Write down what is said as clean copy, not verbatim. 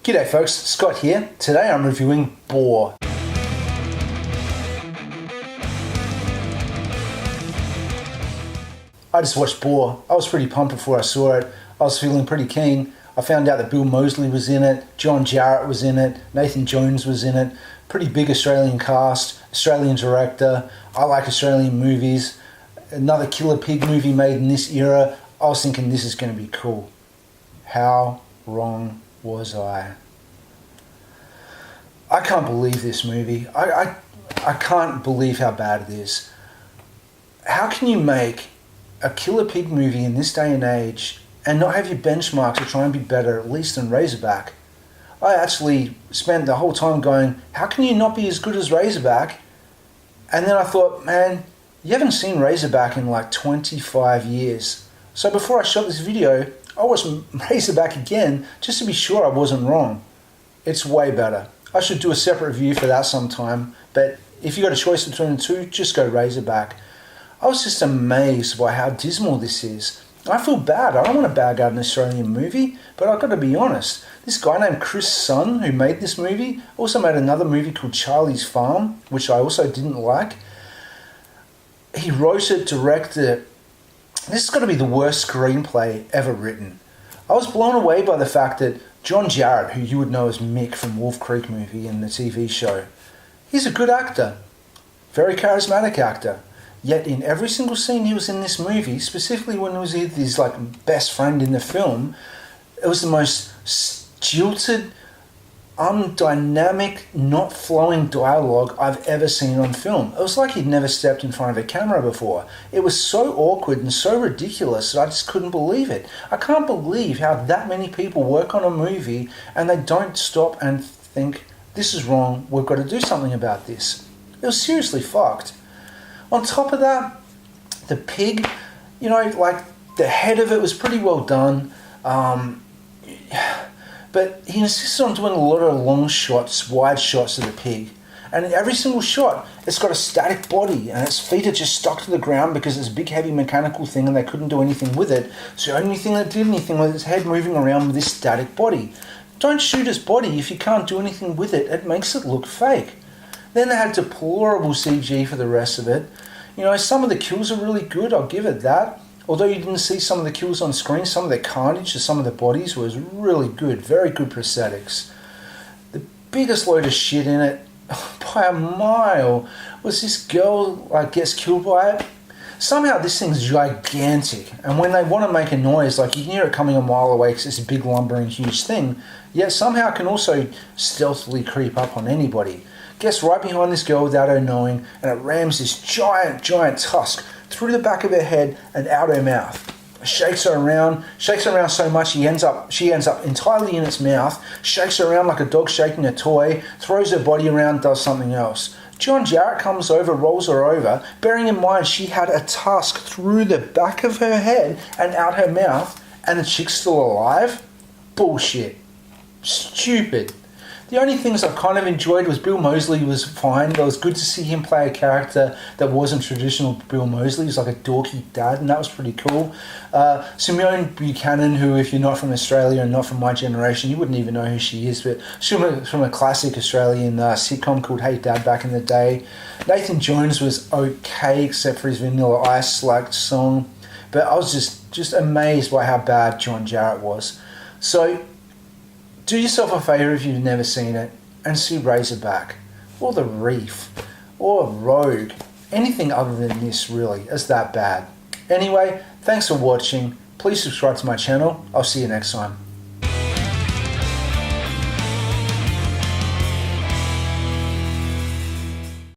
G'day folks, Scott here. Today I'm reviewing Boar. I just watched Boar. I was pretty pumped before I saw it. I was feeling pretty keen. I found out that Bill Moseley was in it, John Jarratt was in it, Nathan Jones was in it. Pretty big Australian cast, Australian director. I like Australian movies. Another Killer Pig movie made in this era. I was thinking this is going to be cool. How wrong was I? I can't believe this movie. I can't believe how bad it is. How can you make a Killer Pig movie in this day and age and not have your benchmarks to try and be better, at least than Razorback? I actually spent the whole time going, how can you not be as good as Razorback? And then I thought, man, you haven't seen Razorback in like 25 years. So before I shot this video, I watched Razorback again just to be sure I wasn't wrong. It's way better. I should do a separate review for that sometime, but if you got a choice between the two, just go Razorback. I was just amazed by how dismal this is. I feel bad. I don't want to bag out an Australian movie, but I've got to be honest. This guy named Chris Sun, who made this movie, also made another movie called Charlie's Farm, which I also didn't like. He wrote it, directed it. This has got to be the worst screenplay ever written. I was blown away by the fact that John Jarratt, who you would know as Mick from Wolf Creek movie and the TV show, he's a good actor. Very charismatic actor. Yet in every single scene he was in this movie, specifically when he was with his best friend in the film, it was the most stilted, undynamic, not flowing dialogue I've ever seen on film. It was like he'd never stepped in front of a camera before. It was so awkward and so ridiculous that I just couldn't believe it. I can't believe how that many people work on a movie and they don't stop and think, this is wrong, we've got to do something about this. It was seriously fucked. On top of that, the pig, the head of it was pretty well done. But he insisted on doing a lot of long shots, wide shots of the pig. And in every single shot, it's got a static body and its feet are just stuck to the ground because it's a big heavy mechanical thing and they couldn't do anything with it. So the only thing that did anything was its head moving around with this static body. Don't shoot its body if you can't do anything with it. It makes it look fake. Then they had deplorable CG for the rest of it. Some of the kills are really good, I'll give it that. Although you didn't see some of the kills on screen, some of the carnage to some of the bodies was really good, very good prosthetics. The biggest load of shit in it, by a mile, was this girl gets killed by it. Somehow this thing's gigantic, and when they want to make a noise, you can hear it coming a mile away because it's a big lumbering huge thing, yet somehow it can also stealthily creep up on anybody. Gets right behind this girl without her knowing, and it rams this giant tusk through the back of her head and out her mouth. Shakes her around so much she ends up entirely in its mouth, shakes her around like a dog shaking a toy, throws her body around, does something else. John Jarratt comes over, rolls her over, bearing in mind she had a tusk through the back of her head and out her mouth, and the chick's still alive? Bullshit. Stupid. The only things I kind of enjoyed was Bill Moseley was fine. It was good to see him play a character that wasn't traditional Bill Moseley. He was like a dorky dad, and that was pretty cool. Simone Buchanan, who if you're not from Australia and not from my generation, you wouldn't even know who she is, but she's from a classic Australian sitcom called Hey Dad back in the day. Nathan Jones was okay, except for his Vanilla Ice song, but I was just amazed by how bad John Jarratt was. So do yourself a favour if you've never seen it and see Razorback, or The Reef, or Rogue. Anything other than this really is that bad. Anyway, thanks for watching. Please subscribe to my channel. I'll see you next time.